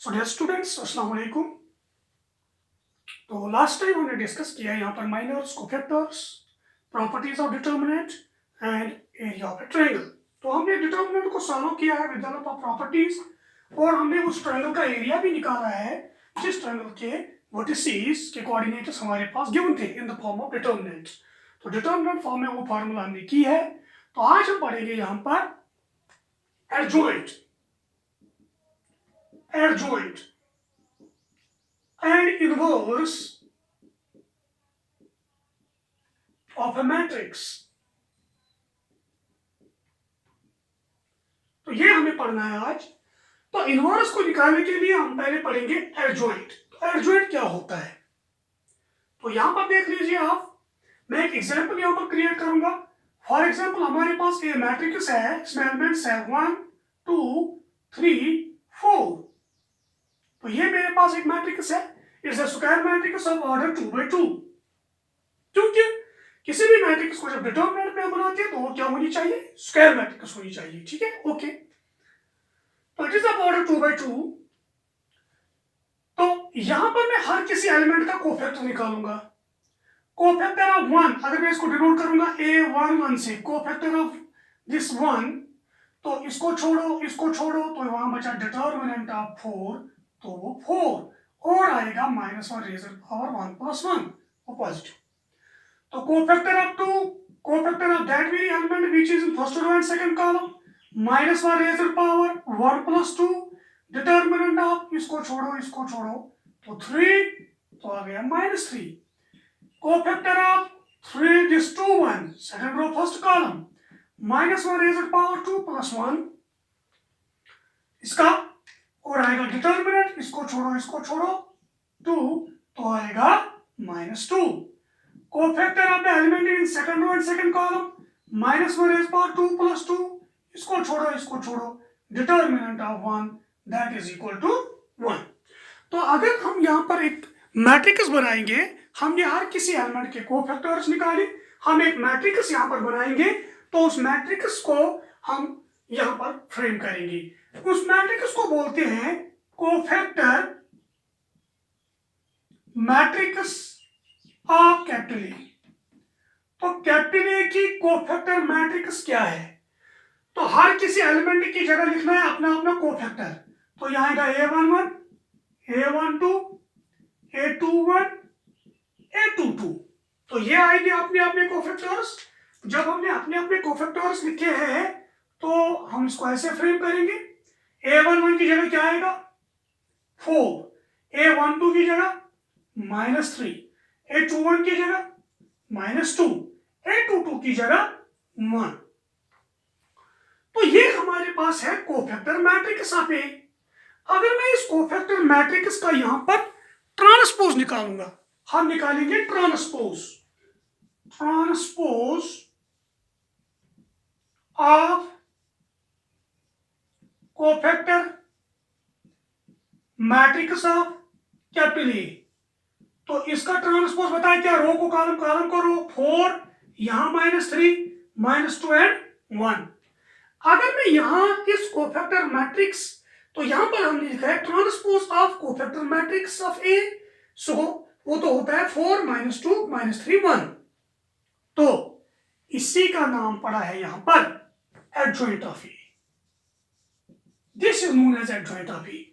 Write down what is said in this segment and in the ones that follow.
So dear students अस्सलाम वालेकुम। तो लास्ट टाइम हमने डिस्कस किया यहाँ पर minors, cofactors, properties of determinant and area of a triangle. तो हमने डिटर्मिनेंट को सॉल्व किया है विद हेल्प ऑफ प्रॉपर्टीज और हमने उस ट्रायंगल का एरिया भी निकाला है जिस ट्रायंगल के वर्टिसेस के कोऑर्डिनेट्स हमारे पास गिवन थे in the form of determinant. तो डिटर्मिनेंट फॉर्म में वो फार्मूला हमने की है। तो आज हम पढ़ेंगे यहाँ पर adjoint and inverse of a matrix। तो ये हमें पढ़ना है आज। तो इनवर्स को निकालने के लिए हम पहले पढ़ेंगे एडजॉइंट। तो एडजॉइंट क्या होता है, तो यहां पर देख लीजिए आप, मैं एक एग्जांपल यहां पर क्रिएट करूंगा। फॉर एग्जांपल हमारे पास ये मैट्रिक्स है, इसमें एलिमेंट्स है 1 2 3 4। तो ये मेरे पास एक मैट्रिक्स है, it's a square matrix of order 2/2। क्योंकि किसी भी मैट्रिक्स को जब डिटर्मिनेंट में बनाते हैं तो वो क्या होनी चाहिए, स्क्वायर मैट्रिक्स होनी चाहिए। ठीक है, ओके। तो इट इज ऑफ ऑर्डर 2/2। तो यहां पर मैं हर किसी एलिमेंट का कोफैक्टर निकालूंगा। कोफैक्टर ऑफ 1, अगर मैं इसको डिनोट करूंगा a11 से, कोफैक्टर ऑफ दिस 1, तो इसको छोड़ो तो वहां बचा डिटर्मिनेंट ऑफ 4, तो वो 4 और आएगा -1 रेज़र पावर 1 + 1 वो पॉजिटिव। तो cofactor of 2, cofactor of that very element which is in first row and second column, -1 raised power 1 + 2, determinant of इसको छोड़ो तो 3, तो आ गया -3। Cofactor of 3 this 2 1 second row first column, -1 raised power 2 + 1 इसका, और आएगा डिटर्मिनेंट, इसको छोड़ो 2, तो आएगा -2। Cofactor of the element in second row and second column, -1 raise power 2 + 2, इसको छोड़ो determinant of 1 that is equal to 1। तो अगर हम यहाँ पर एक मैट्रिक्स बनाएंगे, हमने हर किसी एलिमेंट के कोफैक्टर्स निकाले, हम एक मैट्रिक्स यहाँ पर बनाएंगे, तो उस मैट्रिक्स को हम यहाँ पर फ्रेम करेंगे। उस मैट्रिक्स को बोलते हैं cofactor matrix of capital A. तो कैपिटल ए की कोफैक्टर मैट्रिक्स क्या है, तो हर किसी एलिमेंट की जगह लिखना है अपना अपना कोफैक्टर। तो यहाँ आएगा a11 a12 a21 a22। तो ये आएंगे अपने अपने कोफैक्टर्स। जब हमने अपने अपने कोफैक्टर्स लिखे हैं तो हम इसको ऐसे फ्रेम करेंगे। a11 की जगह क्या आएगा 4, a12 की जगह -3, a21 की जगह -2, a22 की जगह 1। तो ये हमारे पास है कोफैक्टर मैट्रिक्स ऑफ ए। अगर मैं इस कोफैक्टर मैट्रिक्स का यहां पर ट्रांसपोज निकालूंगा, हम निकालेंगे transpose of cofactor matrix of capital A. तो इसका ट्रांसपोज बताया क्या, रो को कॉलम को रो, 4 यहां -3 -2 एंड 1। अगर मैं यहां इस कोफैक्टर मैट्रिक्स, तो यहां पर हमने लिखा है transpose of cofactor matrix of A, so वो तो होता है 4 -2 -3 1। तो इसी का नाम पड़ा है यहां पर adjoint of A. This is known as adjoint of A.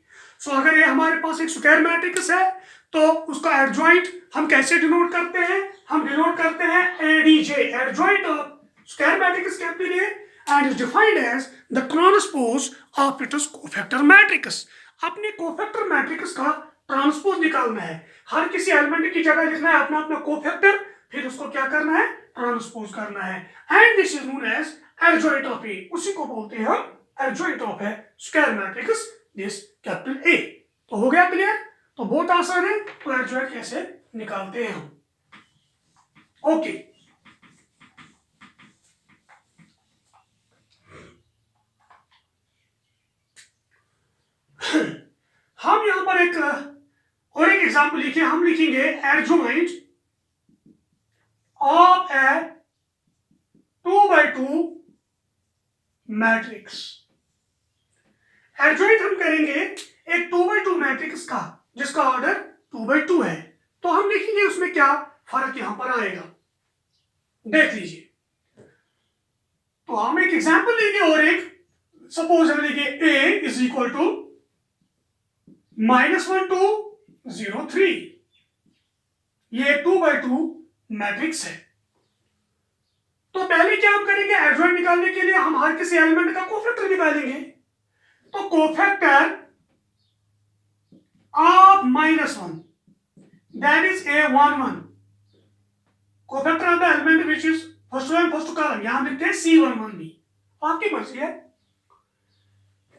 So अगर ये हमारे पास एक स्क्वायर मैट्रिक्स है तो उसका एडजॉइंट हम कैसे डिनोट करते हैं, हम डिनोट करते हैं ADJ, adjoint of square matrix capital A, and is defined as the transpose of its cofactor matrix। अपने कोफैक्टर मैट्रिक्स का ट्रांसपोज निकालना है, हर किसी एलिमेंट की जगह लिखना है अपना अपना कोफैक्टर, फिर उसको क्या करना है, ट्रांसपोज करना है। And this is known as adjoint of A, उसी को बोलते हैं हम adjoint of A square matrix this capital A. तो हो गया क्लियर। तो बहुत आसान है, तो एडजॉइंट कैसे निकालते हैं हम। ओके हम यहां पर एक और एक एग्जांपल लिखिए, हम लिखेंगे adjoint of A 2/2 matrix. Adjoint हम करेंगे एक 2x2 मैट्रिक्स का जिसका ऑर्डर 2x2 है, तो हम देखेंगे उसमें क्या फर्क यहां पर आएगा। देख लीजिए, तो हम एक एग्जांपल लेंगे और एक सपोज हम लेंगे a इज इक्वल टू -1 2 0 3, ये 2x2 मैट्रिक्स है। तो पहले क्या हम करेंगे, एडजॉइंट निकालने के लिए हम हर किसी एलिमेंट का कोफैक्टर निकालेंगे। तो cofactor of -1 that is a11, cofactor of the element which is first row and first column, यहां लिखते हैं C11 भी, आपकी मर्जी है।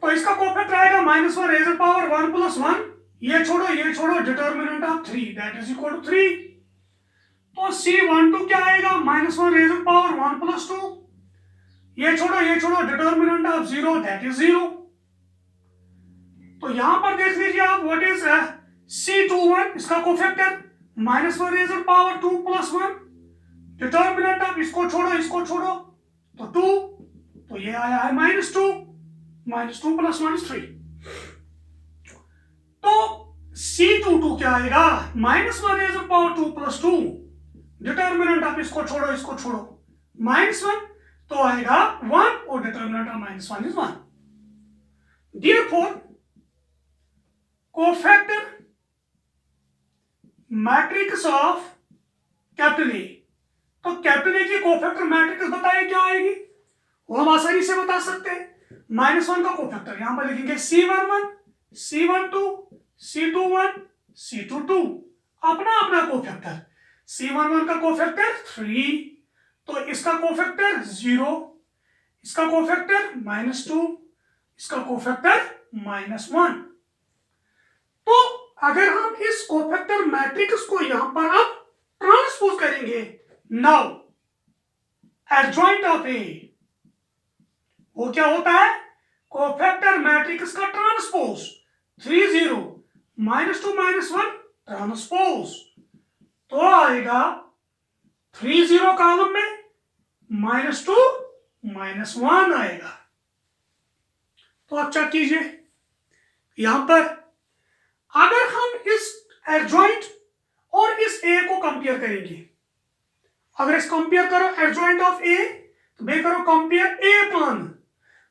तो इसका कोफैक्टर आएगा -1 रेज़ पावर 1 + 1, ये छोड़ो determinant of 3 that is equal to 3। तो C12 क्या आएगा, -1 रेज़ पावर 1 + 2, ये छोड़ो डिटर्मिनेंट ऑफ 0 दैट इज 0। तो यहां पर देख लीजिए आप, व्हाट इज C21, इसका cofactor -1 raise power 2 + 1, determinant of इसको छोड़ो तो 2, तो ये आया है -2 + 1 is 3। तो C22 क्या आएगा, -1 रेज़ पावर 2 + 2, डिटर्मिनेंट ऑफ इसको छोड़ो -1, तो आएगा 1 और determinant of -1 is 1। Therefore cofactor matrix of capital A, तो कैपिटल A की कोफैक्टर मैट्रिक्स बताइए क्या आएगी, वो हम आसानी से बता सकते हैं। -1 का कोफैक्टर यहां पर लिखेंगे C11 C12 C21 C22, अपना कोफैक्टर। C11 का कोफैक्टर 3, तो इसका कोफैक्टर 0, इसका कोफैक्टर -2, इसका कोफैक्टर -1। तो अगर हम इस कोफैक्टर मैट्रिक्स को यहां पर अब ट्रांसपोज करेंगे, नाउ एडजॉइंट ऑफ ए, वो क्या होता है, कोफैक्टर मैट्रिक्स का ट्रांसपोज 3 0 -2 -1 ट्रांसपोज, तो आएगा 3 0 कॉलम में -2 -1 आएगा। तो आप चेक कीजिए यहां पर, अगर हम इस एडजॉइंट और इस ए को कंपेयर करेंगे, अगर इस कंपेयर करो एडजॉइंट ऑफ ए, तो बे करो कंपेयर ए प्लान,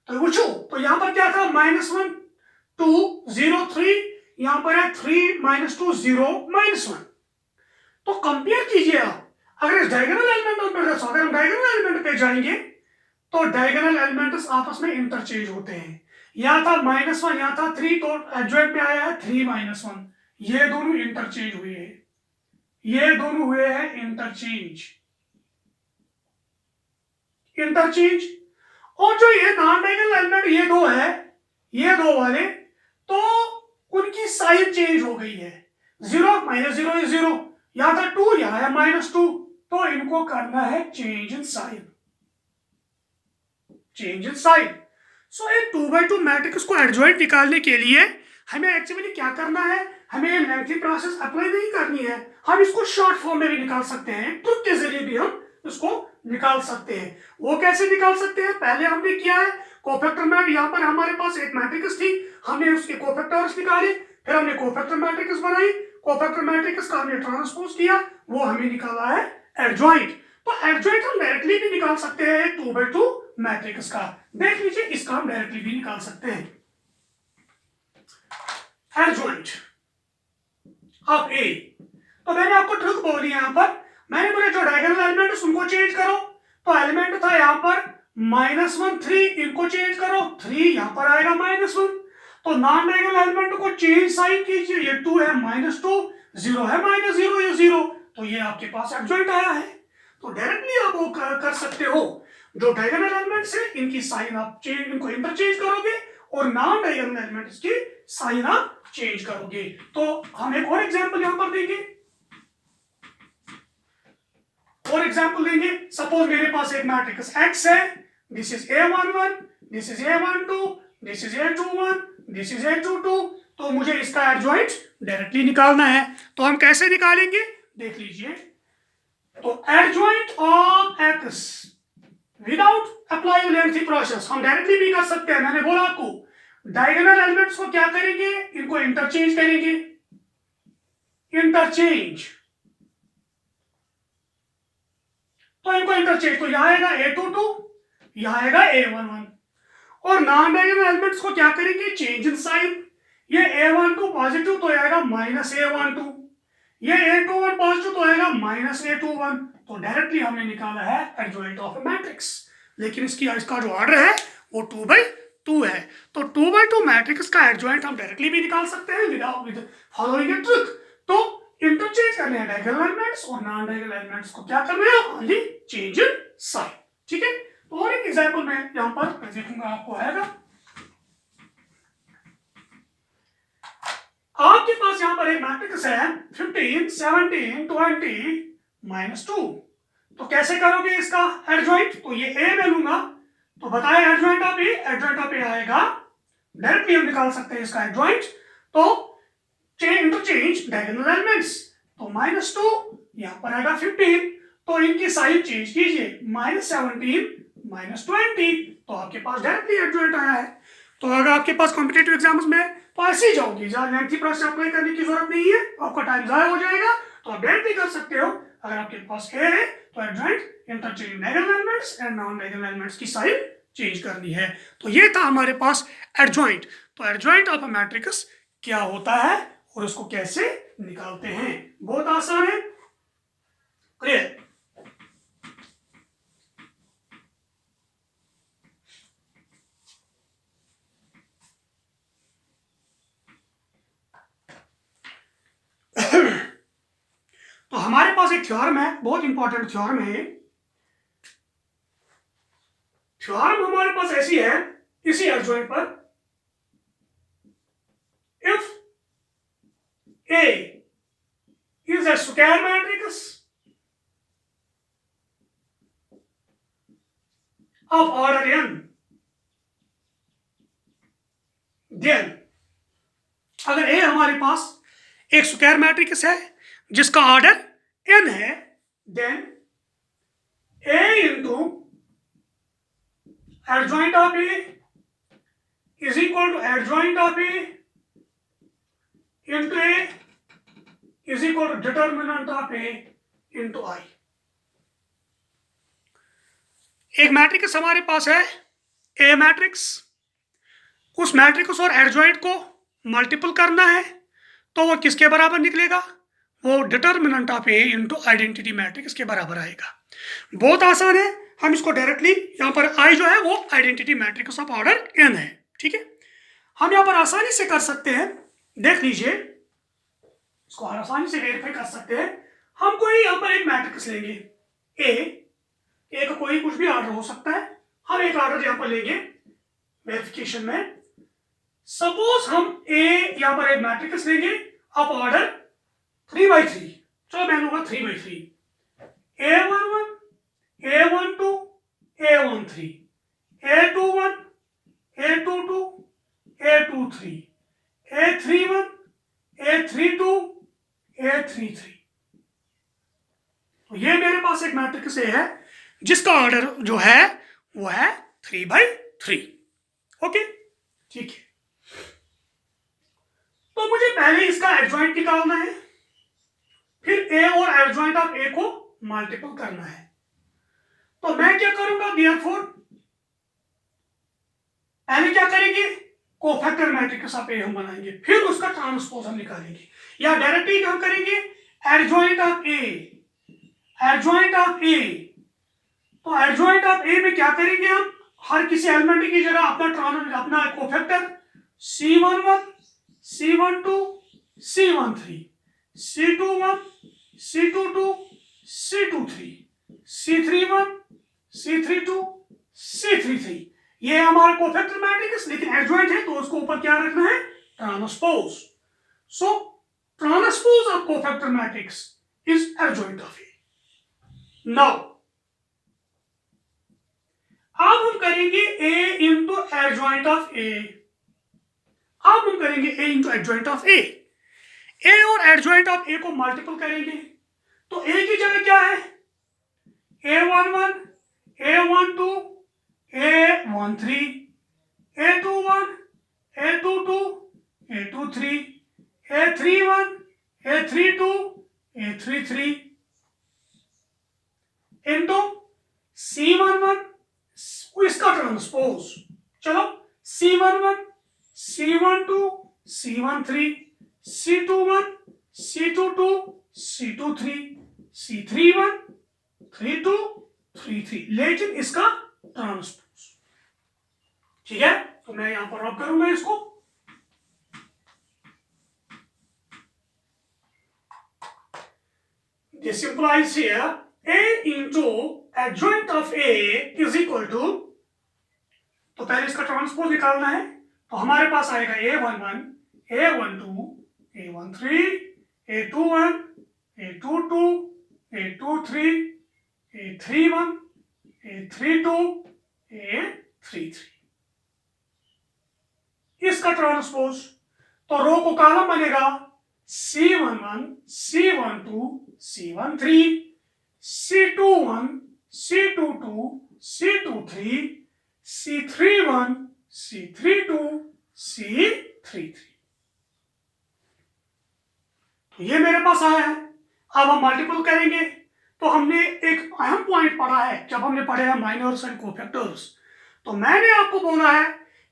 तो पूछो, तो यहां पर क्या था, -1 2 0 3, यहां पर है 3 -2 0 -1। तो कंपेयर कीजिए आप, अगर इस डायगोनल एलिमेंट पर, अगर हम डायगोनल एलिमेंट पे जाएंगे तो डायगोनल एलिमेंट्स आपस में इंटरचेंज होते हैं। यहाँ था -1, यहाँ था 3, तो एडजॉइंट पे आया है 3 -1, ये दोनों इंटरचेंज हुए हैं, ये दोनों हुए हैं इंटरचेंज। और जो ये नॉन डायगोनल एलिमेंट ये दो है, ये दो वाले, तो उनकी साइन चेंज हो गई है, 0 -0 is 0, यहां था 2, यहां है -2, तो इनको करना है चेंज इन साइन। सो एक 2x2 मैट्रिक्स को एडजॉइंट निकालने के लिए हमें एक्चुअली क्या करना है, हमें लेंथी प्रोसेस अप्लाई नहीं करनी है, हम इसको शॉर्ट फॉर्म में भी निकाल सकते हैं, ट्रुथ के जरिए भी हम इसको निकाल सकते हैं। वो कैसे निकाल सकते हैं, पहले हमने किया है कोफैक्टर में, यहाँ पर हमारे पास एक मैट्रिक्स थी, हमने उसके कोफैक्टर्स निकाले, फिर हमने कोफैक्टर मैट्रिक्स बनाई, कोफैक्टर मैट्रिक्स का हमने ट्रांसपोज किया, वो हमें निकाला है एडजॉइंट। तो एडजॉइंट हम डायरेक्टली भी निकाल सकते हैं 2x2 मैट्रिक्स का, देख लीजिए इसका हम डायरेक्टली भी निकाल सकते हैं। एडजॉइंट ऑफ ए, तो मैंने आपको ट्रिक बोली यहां पर, मैंने बोला जो डायगोनल एलिमेंट है उनको चेंज करो, तो एलिमेंट था यहां पर -1 3, इनको चेंज करो, 3 यहां पर आएगा -1, तो नॉन डायगोनल एलिमेंट को चेंज साइन कीजिए, ये 2 है -2, 0 है -0, ये 0, तो ये आपके पास एडजॉइंट आया है। तो डायरेक्टली आप वो कर सकते हो, जो डायगोनल एलिमेंट्स है इनकी साइन आप इनको इंटरचेंज करोगे, और नॉन डायगोनल एलिमेंट्स की साइन आप चेंज करोगे। तो हम एक और एग्जांपल यहां पर देंगे, सपोज मेरे पास एक मैट्रिक्स X है, this is A11, this is A12, this is A21, this is A22, तो मुझे इसका एडजॉइंट डायरेक्टली निकालना है। तो हम कैसे निकालेंगे, देख लीजिए, तो adjoint of X without applying lengthy process हम डायरेक्टली भी कर सकते हैं, मैंने बोला आपको डायगोनल एलिमेंट्स को क्या करेंगे, इनको इंटरचेंज करेंगे, इंटरचेंज, तो इनको इंटरचेंज, तो यहां आएगा A22, यहां आएगा A11, और नॉन डायगोनल एलिमेंट्स को क्या करेंगे, चेंज इन साइन, ये A12 पॉजिटिव तो आएगा -A12, ये A21 पॉजिटिव तो आएगा -A21, तो डायरेक्टली हमने निकाला है एडजॉइंट ऑफ ए मैट्रिक्स। लेकिन इसका जो ऑर्डर है वो 2/2 है, तो 2/2 मैट्रिक्स का एडजॉइंट हम डायरेक्टली भी निकाल सकते हैं विद फॉलोइंग ए ट्रिक। तो इंटरचेंज करने हैं डायगोनल एलिमेंट्स, और नॉन डायगोनल एलिमेंट्स को क्या करना है, ओनली चेंज इन साइन। ठीक है, तो और एक एग्जांपल में यहां पर मैं देखूंगा, आपको आएगा, आपके पास यहां पर एक मैट्रिक्स है 15 17 20 -2, तो कैसे करोगे इसका एडजॉइंट, तो ये ए में लूंगा, तो बताए adjoint of A, adjoint of A आएगा, डायरेक्टली हम निकाल सकते हैं इसका एडजॉइंट, तो चेंज डायगोनल एलिमेंट्स, तो -2 यहां पर आएगा 15, तो इनकी साइन चेंज कीजिए, -17 -20, तो आपके पास डायरेक्टली एडजॉइंट आया है। तो अगर आपके पास कॉम्पिटिटिव एग्जाम्स में तो ऐसे ही जाओगी, जहां लेंथी प्रोसेस अप्लाई करने की जरूरत नहीं है, आपका टाइम जाया हो जाएगा, तो आप डायरेक्टली कर सकते हो। अगर आपके पास ए है तो adjoint interchange diagonal elements and non diagonal elements की साइन चेंज करनी है। तो ये था हमारे पास एडजॉइंट। तो एडजॉइंट ऑफ अ मैट्रिक्स क्या होता है और उसको कैसे निकालते हैं, बहुत आसान है, क्लियर। तो हमारे पास एक थ्योरम है, बहुत इंपॉर्टेंट थ्योरम है। थ्योरम हमारे पास ऐसी है, इसी एडजॉइंट पर, if A is a square matrix of order n, then अगर A हमारे पास एक स्क्वायर मैट्रिक्स है जिसका ऑर्डर n है, then A into adjoint of A is equal to adjoint of A into A is equal to determinant of A into I। एक matrix हमारे पास है A मैट्रिक्स, उस मैट्रिक्स और एडजॉइंट को multiple करना है, तो वो किसके बराबर निकलेगा, वो determinant of A into identity matrix के बराबर आएगा। बहुत आसान है, हम इसको डायरेक्टली यहाँ पर आई जो है वो identity matrix of order n है। ठीक है, हम यहाँ पर आसानी से कर सकते हैं, देख लीजिए, इसको आसानी से वेरीफाई कर सकते हैं। हम कोई यहाँ पर एक मैट्रिक्स लेंगे ए का कोई कुछ भी ऑर्डर हो सकता है, हम एक ऑर्डर यहाँ पर लेंगे वेरिफिकेशन में। सपोज हम ए यहाँ पर एक मैट्रिक्स लेंगे ऑफ ऑर्डर 3/3, चलो मैं लूंगा 3/3, A11 A12 A13 A21 A22 A23 A31 A32 A33। तो ये मेरे पास एक मैट्रिक्स ए है जिसका ऑर्डर जो है वो है 3/3। ओके, ठीक है, तो मुझे पहले इसका एडजॉइंट निकालना है, फिर ए और एडजॉइंट ऑफ ए को मल्टीपल करना है। तो मैं क्या करूंगा, देयरफॉर पहले क्या करेंगे, कोफैक्टर मैट्रिक्स ऑफ ए हम बनाएंगे, फिर उसका ट्रांसपोज हम निकालेंगे, या डायरेक्टली हम करेंगे adjoint of A, adjoint of A. तो एडजॉइंट ऑफ ए में क्या करेंगे, हम हर किसी एलिमेंट की जगह अपना cofactor C11 C12 C13 C21 C22 C23 C31 C32 C33, ये हमारा कोफैक्टर मैट्रिक्स, लेकिन एडजॉइंट है तो उसको ऊपर क्या रखना है, transpose. So transpose of cofactor matrix is adjoint of A. Now अब हम करेंगे ए इंटू एडजॉइंट ऑफ ए, अब हम करेंगे ए इंटू एडजॉइंट ऑफ ए। ए और एडजॉइंट ऑफ ए को मल्टीपल करेंगे, तो ए की जगह क्या है, A11 A12 A13 A21 A22, A23, A31, A32, A33 into C11, इसका ट्रांसपोज, चलो C11, C12, C13, C21, C22, C23, C31, 32, 33, लेकिन इसका ट्रांसपोज। ठीक है, तो मैं यहां पर रब करूंगा इसको। This implies here A into adjoint of A is equal to, तो पहले इसका ट्रांसपोज निकालना है, तो हमारे पास आएगा A11, A12, A13, A21, A22, A23, A31, A32, A33, इसका ट्रांसपोज, तो रो को कॉलम बनेगा C11, C12, C13, C21, C22, C23, C31, C32, C33, तो ये मेरे पास आया है। अब हम मल्टीपल करेंगे, तो हमने एक अहम पॉइंट पढ़ा है जब हमने पढ़े हैं माइनर्स एंड कोफैक्टर्स। तो मैंने आपको बोला है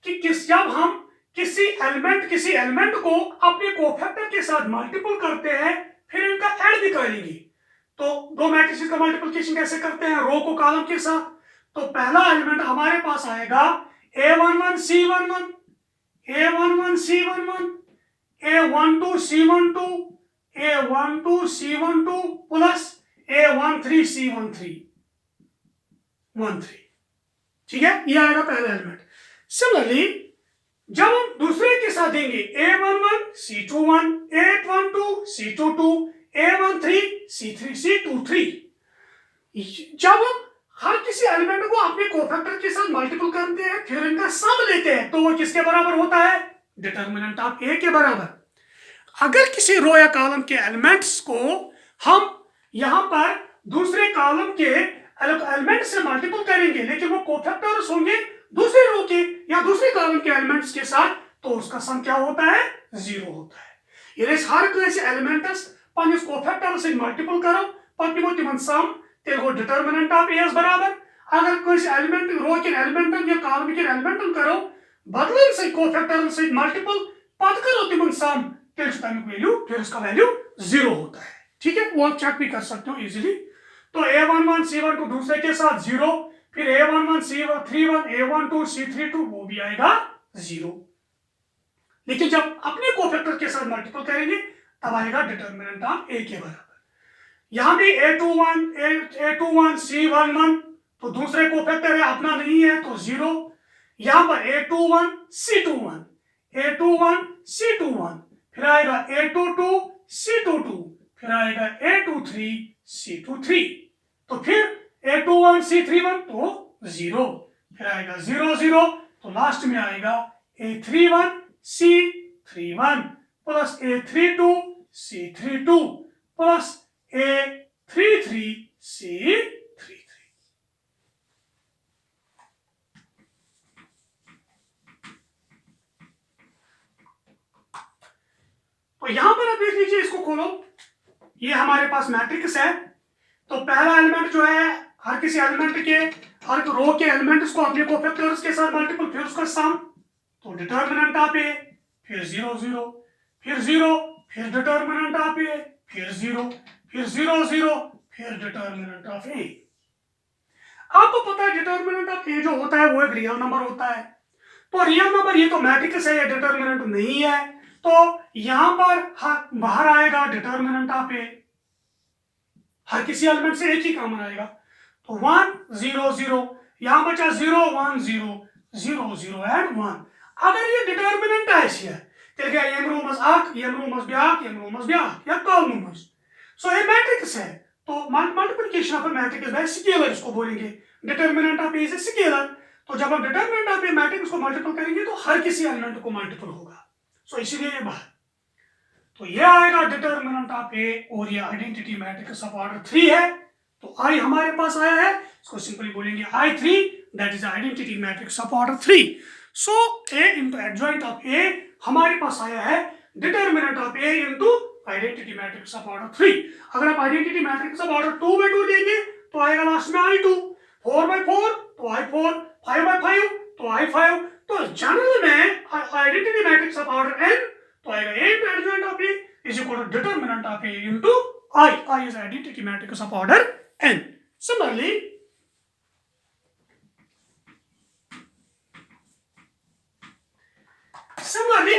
कि जब हम किसी एलिमेंट को अपने कोफैक्टर के साथ मल्टीपल करते हैं, फिर इनका ऐड भी करेंगे। तो दो मैट्रिसेस का मल्टीप्लिकेशन कैसे करते हैं, रो को कॉलम के साथ। तो पहला एलिमेंट हमारे पास आएगा A11 C11, A11 C11, A12 C12, A12 C12 plus A13 C13, 13। ठीक है, ये आएगा पहला एलिमेंट। सिमिलरली जब हम दूसरे के साथ देंगे A11 C21, A12 C22, A13 C23, जब हम हर किसी एलिमेंट को अपने कोफैक्टर के साथ मल्टीपल करते हैं, फिर इनका सम लेते हैं, तो वो किसके बराबर होता है, डिटर्मिनेंट ऑफ A के बराबर। अगर किसी रो या कॉलम के एलिमेंट्स को हम यहां पर दूसरे कॉलम के एलिमेंट से मल्टीपल करेंगे, लेकिन वो कोफैक्टर्स होंगे दूसरे रो के या दूसरे कॉलम के एलिमेंट्स के साथ, तो उसका सम क्या होता है, 0 होता है। ये हर कोई एलिमेंट्स पन्निस कोफैक्टर से मल्टीपल करो, पत्तिमो तिमन सम तेल गो डिटर्मिनेंट ऑफ A बराबर। अगर कोई एलिमेंट रो के एलिमेंट या कॉलम के एलिमेंट करो बदलन से कोफैक्टर से मल्टीपल पद करो तिमन सम, तेल तमिक वैल्यू, फिर उसका वैल्यू 0 होता है। ठीक है, वो आप चेक भी कर सकते हो इजीली। तो A11 C12 दूसरे के साथ 0, फिर A11 C31, A12 C32 वो भी आएगा 0। लेकिन जब अपने कोफैक्टर के साथ मल्टीपल करेंगे तब आएगा डिटर्मिनेंट ऑफ A के बराबर। यहां भी A21 C11, तो दूसरे कोफैक्टर है, अपना नहीं है, तो 0। यहां पर A21 C21, A21 C21, फिर आएगा A22 C22, फिर आएगा A23 C23, तो फिर A21 C31 तो 0, फिर आएगा 0 0, तो लास्ट में आएगा A31 C31 plus A32 C32 plus A33 C33। तो यहां पर आप देख लीजिए, इसको खोलो, ये हमारे पास मैट्रिक्स है। तो पहला एलिमेंट जो है, हर किसी एलिमेंट के हर रो के एलिमेंट्स को अपने कोफैक्टर्स के साथ मल्टीपल, फिर उसका सम, तो डिटर्मिनेंट ऑफ A, फिर 0 0, फिर 0, फिर डिटर्मिनेंट ऑफ A, फिर 0, फिर 0 0, फिर डिटर्मिनेंट ऑफ A। आपको पता है डिटर्मिनेंट ऑफ A जो होता है वो एक रियल नंबर होता है। तो रियल नंबर ये तो मैट्रिक्स है, ये डिटर्मिनेंट नहीं है, तो यहां पर बाहर आएगा डिटर्मिनेंट ऑफ A, हर किसी एलिमेंट से एक ही कॉमन आएगा, तो 1 0 0, यहां बचा 0 1 0 0 0 एंड 1। अगर ये डिटर्मिनेंट है तेल गया यमरूमस आक, यमरूमस ब्याक, यमरूमस ब्याक या कॉलमस। सो ये मैट्रिक्स है, तो मल्टीप्लिकेशन ऑफ मैट्रिक्स है स्केलर, इसको बोलेंगे determinant of A is scalar. तो जब हम डिटर्मिनेंट ऑफ A मैट्रिक्स को मल्टीपल करेंगे तो हर किसी एलिमेंट को मल्टीपल होगा, सो इसीलिए ये बात। तो ये आएगा डिटर्मिनेंट ऑफ A, और ये आइडेंटिटी मैट्रिक्स ऑफ ऑर्डर 3 है। तो I हमारे पास आया है, इसको सिंपली बोलेंगे I3, that is identity matrix of order 3। So A into adjoint of A, हमारे पास आया है determinant of A into identity matrix of order 3। अगर आप आइडेंटिटी मैट्रिक्स ऑफ ऑर्डर 2/2 देंगे तो आएगा लास्ट में I2, 4/4 तो I4, 5/5 तो I5। तो जनरल में identity matrix of order n तो आएगा a into adjoint of a is equal to determinant of a into I. I is identity matrix of order n. Similarly,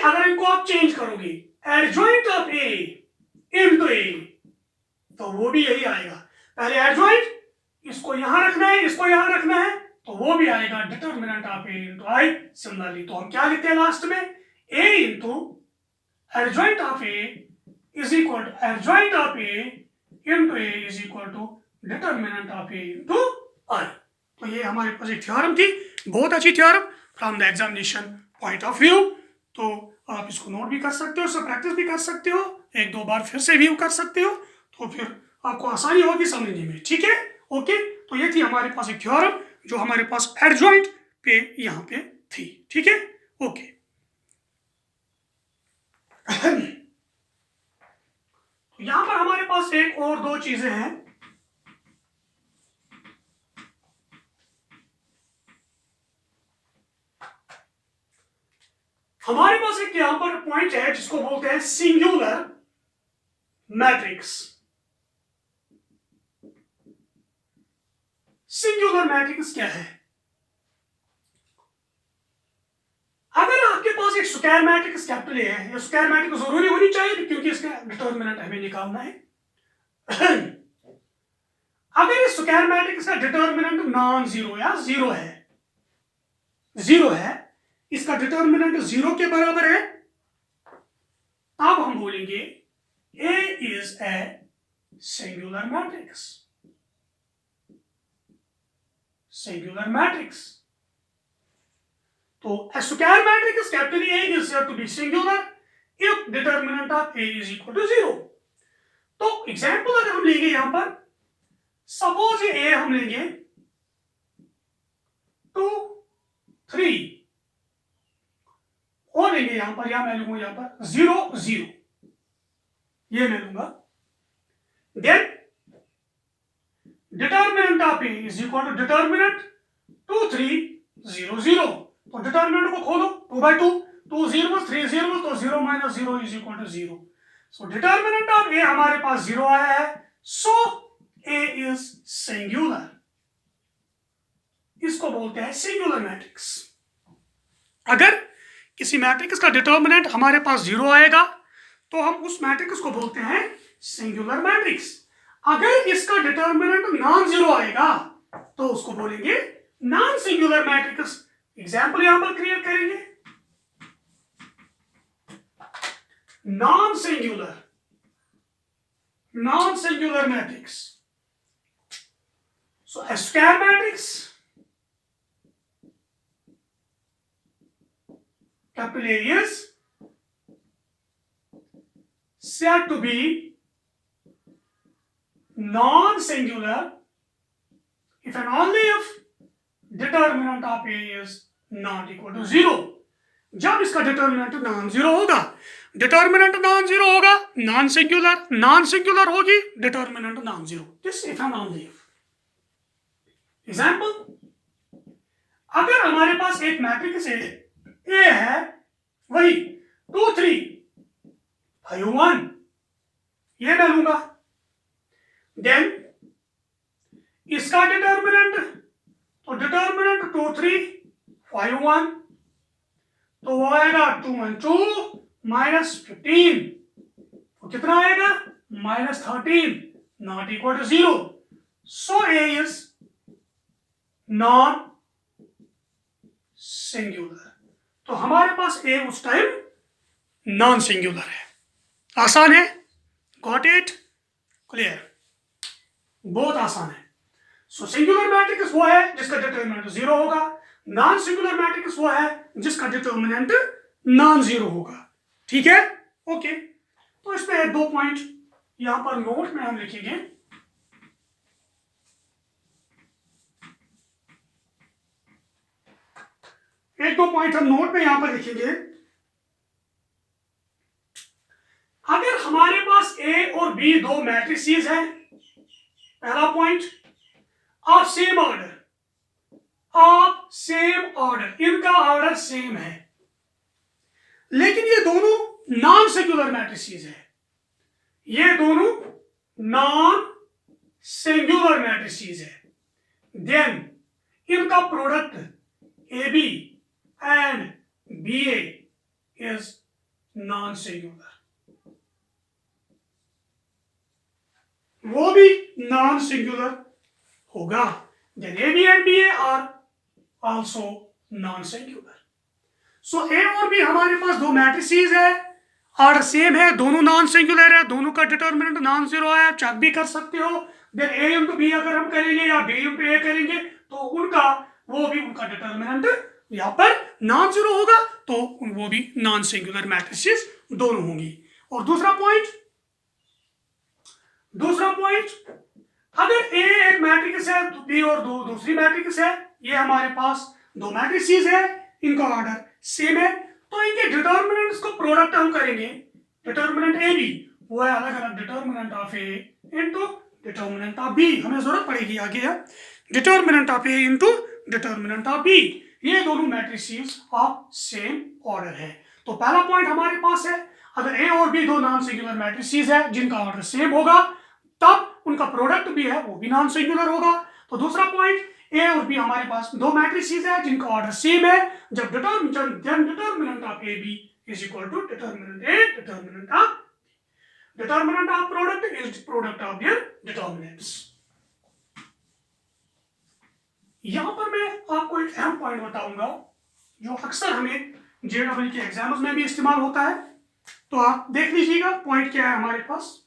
अगर इनको आप चेंज करोगे एडजॉइंट ऑफ ए इनटू ए तो वो भी यही आएगा। पहले एडजॉइंट, इसको यहां रखना है, इसको यहां रखना है, तो वो भी आएगा determinant of A into I. Similarly तो हम क्या लिखते हैं लास्ट में, A into adjoint of A is equal to adjoint of A into A is equal to determinant of A into I. तो ये हमारे पास एक थ्योरम थी, बहुत अच्छी theorem from the examination point of view. तो आप इसको नोट भी कर सकते हो, सब प्रैक्टिस भी कर सकते हो, एक दो बार फिर से व्यू कर सकते हो, तो फिर आपको आसानी होगी समझने में। ठीक है, ओके। तो ये थी हमारे पास एक थ्योरम जो हमारे पास एडजॉइंट पे यहाँ पे थी। ठीक है, ओके। तो यहां पर हमारे पास एक और दो चीजें हैं। हमारे पास एक यहां पर पॉइंट है जिसको बोलते हैं सिंगुलर मैट्रिक्स। सिंगुलर मैट्रिक्स क्या है? अगर आपके पास एक स्क्वायर मैट्रिक्स कैपिटल ए है, ये स्क्वायर मैट्रिक्स जरूरी होनी चाहिए क्योंकि इसका डिटर्मिनेंट हमें निकालना है। अगर इस स्क्वायर मैट्रिक्स का डिटर्मिनेंट नॉन जीरो या जीरो है, इसका डिटर्मिनेंट जीरो के बराबर है, तब हम बोलेंगे A is a singular matrix. Singular matrix. तो a square matrix capital A is said to be singular if determinant of A is equal to 0. तो एग्जाम्पल अगर हम लेंगे यहां पर, सपोज ये A हम लेंगे 2, 3 और लेंगे यहां पर, या मैं लूंगा यहां पर 0, 0, ये मैं लूंगा। Then determinant of A is equal to determinant 2, 3, 0, 0। तो डिटर्मिनेंट को खोलो, 2/2, 2 0, 3 0, तो 0 - 0 is equal to 0। So determinant of A हमारे पास 0 आया है, सो ए इज सिंगुलर। इसको बोलते हैं सिंगुलर मैट्रिक्स। अगर किसी मैट्रिक्स का डिटर्मिनेंट हमारे पास 0 आएगा तो हम उस मैट्रिक्स को बोलते हैं सिंगुलर मैट्रिक्स। अगर इसका डिटर्मिनेंट नॉन जीरो आएगा तो उसको बोलेंगे नॉन सिंगुलर मैट्रिक्स। एग्जांपल यहां पर क्रिएट करेंगे, non singular matrix. So a square matrix capital A is said to be non-singular if and only if determinant of A is not equal to 0। जब इसका determinant non zero होगा, determinant non zero होगा, non singular होगी, determinant non zero. This if and only if. Example, अगर हमारे पास एक matrix A है, वही 2, 3, 5, 1, ये मैं लूंगा। देन इसका डिटर्मिनेंट, तो डिटर्मिनेंट 2, 3, 5, 1, तो वो आएगा 2 1 2 -15, तो कितना आएगा -13, not equal to 0। So A is non singular. तो हमारे पास ए उस टाइम नॉन सिंगुलर है। आसान है, गॉट इट, क्लियर, बहुत आसान है। सो सिंगुलर मैट्रिक्स वो है जिसका डिटर्मिनेंट 0 होगा, नॉन सिंगुलर मैट्रिक्स वो है जिसका डिटर्मिनेंट नॉन जीरो होगा। ठीक है, ओके। तो इसमें 2 पॉइंट यहां पर नोट में हम लिखेंगे। एक दो पॉइंट हम नोट में यहां पर लिखेंगे। बी दो मैट्रिसेस हैं, पहला पॉइंट। ऑफ सेम ऑर्डर, इनका ऑर्डर सेम है, लेकिन ये दोनों नॉन सिंगुलर मैट्रिसेस है, ये दोनों नॉन सिंगुलर मैट्रिसेस है। देन इनका product AB and BA is non singular, वो भी नॉन सिंगुलर होगा। Then AB and BA are also non singular. So A और B हमारे पास दो मैट्रिसेस है, ऑर्डर सेम है, दोनों नॉन सिंगुलर है, दोनों का डिटर्मिनेंट नॉन जीरो है, चेक भी कर सकते हो। देन A इंटू B अगर हम करेंगे या B इंटू A करेंगे तो उनका डिटर्मिनेंट यहाँ पर नॉन जीरो होगा, तो वो भी नॉन सिंगुलर मैट्रिसेस दोनों होंगी। और दूसरा पॉइंट, अगर A एक मैट्रिक्स है, B और दूसरी मैट्रिक्स है, ये हमारे पास दो मैट्रिसेस है, इनका ऑर्डर सेम है, तो इनके डिटर्मिनेंट्स को प्रोडक्ट हम करेंगे। डिटर्मिनेंट AB वो है अलग अलग determinant of A into determinant of B, हमें जरूरत पड़ेगी आगे है determinant of A into determinant of B, ये दोनों मैट्रिसेस ऑफ सेम ऑर्डर है। तो पहला पॉइंट हमारे पास है, अगर A और B दो नॉन सिंगुलर मैट्रिसेस है जिनका ऑर्डर सेम होगा, तब उनका प्रोडक्ट भी है वो भी नॉन सिंगुलर होगा। तो दूसरा पॉइंट, A और B हमारे पास दो मैट्रिसेस है जिनका ऑर्डर सेम है, जब determinant of AB is equal to determinant A determinant of product is product of their determinants. यहां पर मैं आपको एक अहम पॉइंट बताऊंगा जो अक्सर हमें JEE के एग्जाम्स में भी इस्तेमाल होता है, तो आप देख लीजिएगा पॉइंट क्या है हमारे पास।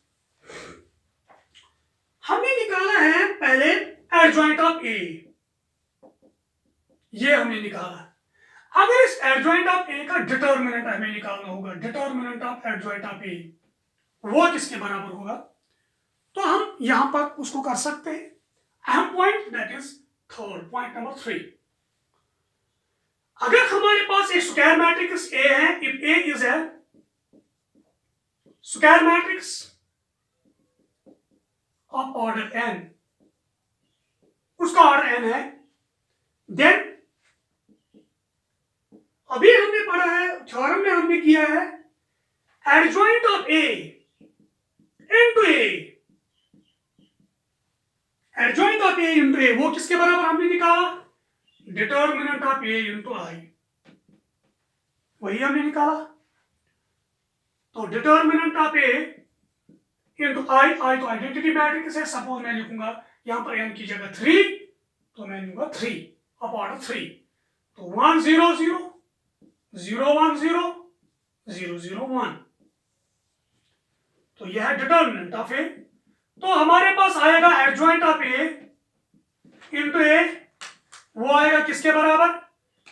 हमने निकाला है पहले एडजॉइंट ऑफ A, ये हमने निकाला। अगर इस एडजॉइंट ऑफ A का डिटर्मिनेंट हमें निकालना होगा, determinant of adjoint of A वो किसके बराबर होगा, तो हम यहां पर उसको कर सकते हैं। अहम point that is third point number 3। अगर हमारे पास एक स्क्वायर मैट्रिक्स A है, if A is a square matrix of order n, उसका ऑर्डर n है, देन अभी हमने पढ़ा है थ्योरम में हमने किया है adjoint of A into A, adjoint of A into A वो किसके बराबर हमने निकाला, determinant of A into I, वही हमने निकाला। तो determinant of A into I तो आइडेंटिटी मैट्रिक्स है, सपोज मैं लिखूंगा यहां पर n की जगह 3, तो मैं लूंगा 3 ऑफ ऑर्डर 3, तो 1 0 0 0 1 0 0 0 1, तो यह है डिटर्मिनेंट ऑफ A। तो हमारे पास आएगा adjoint of A into A, वो आएगा किसके बराबर,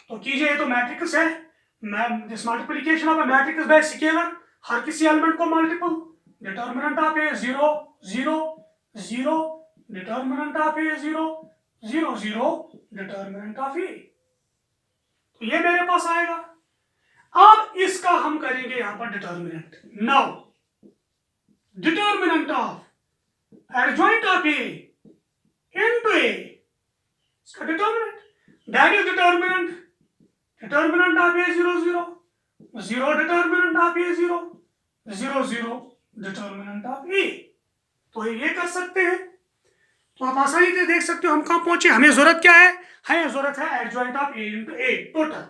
तो कीजिए ये तो मैट्रिक्स है, this multiplication of a matrix by scalar, हर किसी एलिमेंट को multiple, determinant of A 0 0 0, determinant of A 0 0 0, determinant of A, तो ये मेरे पास आएगा। अब इसका हम करेंगे यहां पर determinant. Now determinant of adjoint of A into A, इसका determinant that is determinant of A 0 0 0, determinant of A 0 0 0, determinant of A, तो ये कर सकते हैं। तो आप आसानी से देख सकते हो हम कहां पहुंचे, हमें जरूरत क्या है, हमें जरूरत है adjoint of A into A total.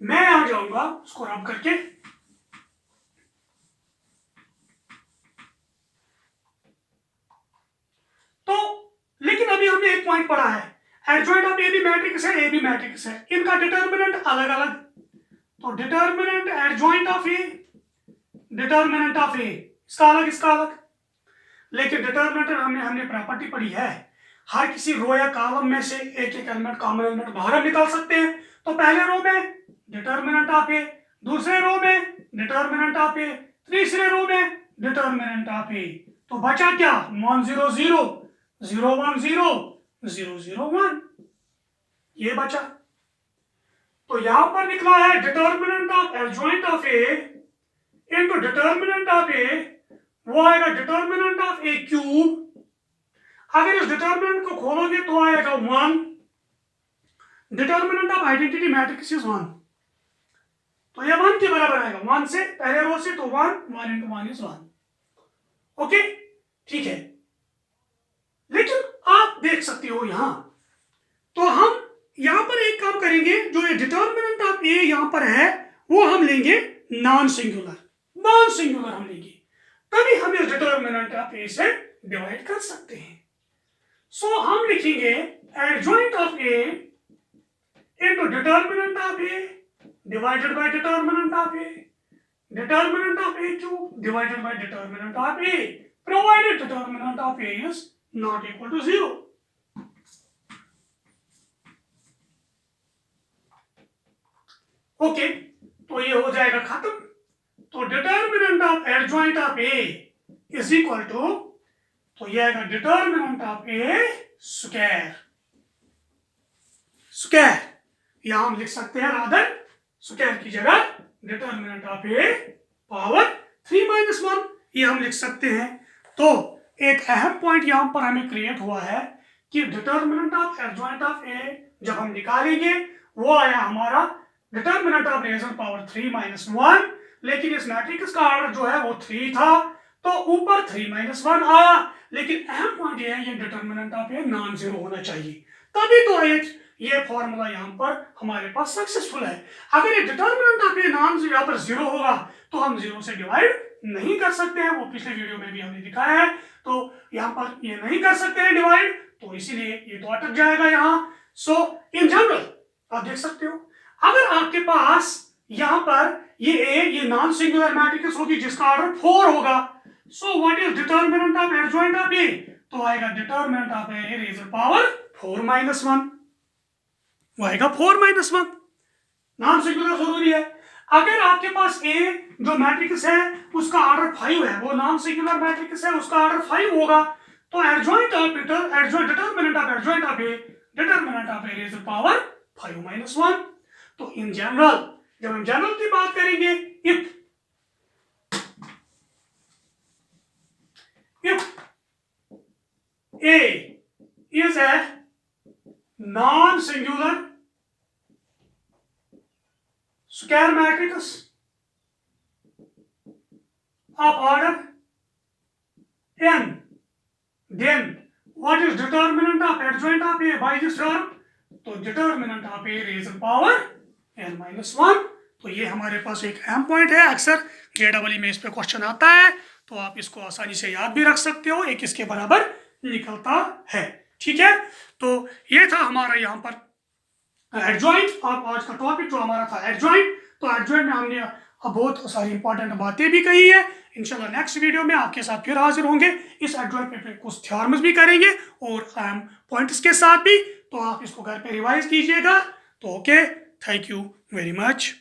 मैं आ जाऊंगा उसको रब करके, तो लेकिन अभी हमने एक पॉइंट पढ़ा है, एडजॉइंट ऑफ A भी मैट्रिक्स है, A भी मैट्रिक्स है, इनका डिटर्मिनेंट अलग अलग, तो determinant adjoint of A, determinant of A इसका अलग, लेकिन डिटर्मिनेंट हमने प्रॉपर्टी पढ़ी है, हर किसी रो या कॉलम में से एक एक एलिमेंट कॉमन एलिमेंट बाहर हम निकाल सकते हैं। तो पहले रो में डिटर्मिनेंट ऑफ A, दूसरे रो में डिटर्मिनेंट ऑफ A, तीसरे रो में डिटर्मिनेंट ऑफ A, तो बचा क्या 1 0 0 0 1 0 0 0 1, ये बचा। तो यहां पर निकला है determinant of adjoint of A into determinant of A वो आएगा डिटर्मिनेंट ऑफ ए क्यूब। अगर इस डिटर्मिनेंट को खोलोगे तो आएगा 1। Determinant of identity matrix is 1, तो ये 1 के बराबर आएगा। 1 से पहले रो से, तो 1 into 1 is 1। ओके, ठीक है। लेकिन आप देख सकते हो यहां, तो हम यहां पर एक काम करेंगे, जो ये डिटर्मिनेंट ऑफ ए यहां पर है वो हम लेंगे नॉन सिंगुलर हम लेंगे, तभी हम इस डिटर्मिनेंट ऑफ ए से डिवाइड कर सकते हैं। सो हम लिखेंगे adjoint of A into determinant of A divided by determinant of A, determinant of A cube divided by determinant of A, provided determinant of A is not equal to 0. Okay, तो ये हो जाएगा खत्म। तो determinant of adjoint of A is equal to, तो ये आएगा determinant of A square. यहां हम लिख सकते हैं रादर स्क्वायर की जगह डिटर्मिनेंट ऑफ ए पावर 3 - 1 ये हम लिख सकते हैं। तो एक अहम पॉइंट यहां पर हमें क्रिएट हुआ है कि डिटर्मिनेंट ऑफ एडजॉइंट ऑफ ए जब हम निकालेंगे वो आया हमारा डिटर्मिनेंट ऑफ रेजर पावर 3 - 1, लेकिन इस मैट्रिक्स का ऑर्डर जो है वो 3 था, तो ऊपर 3 - 1 आया। लेकिन अहम पॉइंट ये है, ये determinant of a non zero होना चाहिए, तभी तो ये फॉर्मूला यहाँ पर हमारे पास सक्सेसफुल है। अगर ये डिटर्मिनेंट ऑफ ए नॉन यहाँ पर 0 होगा तो हम 0 से डिवाइड नहीं कर सकते हैं, वो पिछले वीडियो में भी हमने दिखाया है। तो यहाँ पर ये नहीं कर सकते हैं डिवाइड, तो इसीलिए ये तो अटक जाएगा यहाँ। सो इन जनरल आप देख सकते हो, अगर आपके पास यहाँ पर ये नॉन सिंगुलर मैट्रिक्स होगी जिसका ऑर्डर 4 होगा, so what is determinant of adjoint of A, तो आएगा determinant of A raise power 4 - 1, वो आएगा 4 - 1। नॉन सिंगुलर जरूरी है। अगर आपके पास ए जो मैट्रिक्स है उसका ऑर्डर 5 है, वो नॉन सिंगुलर मैट्रिक्स है, उसका ऑर्डर 5 होगा, तो determinant of adjoint of A raise power 5 - 1। तो इन जनरल जब हम जनरल की बात करेंगे, if A is a non-singular square matrix of order n, then what is determinant of adjoint of A by this term? तो determinant of A raised power n - 1। तो ये हमारे पास एक अहम पॉइंट है, अक्सर JEE में इस पे क्वेश्चन आता है, तो आप इसको आसानी से याद भी रख सकते हो, एक इसके बराबर निकलता है। ठीक है, तो ये था हमारा यहाँ पर एडजॉइंट। आज का टॉपिक जो हमारा था एडजॉइंट, तो एडजॉइंट में हमने बहुत सारी इंपॉर्टेंट बातें भी कही है। इंशाल्लाह नेक्स्ट वीडियो में आपके साथ फिर हाजिर होंगे, इस एडजॉइंट पे कुछ थ्योरम्स भी करेंगे और अहम पॉइंट्स के साथ भी, तो आप इसको घर पे रिवाइज कीजिएगा। तो okay, thank you very much.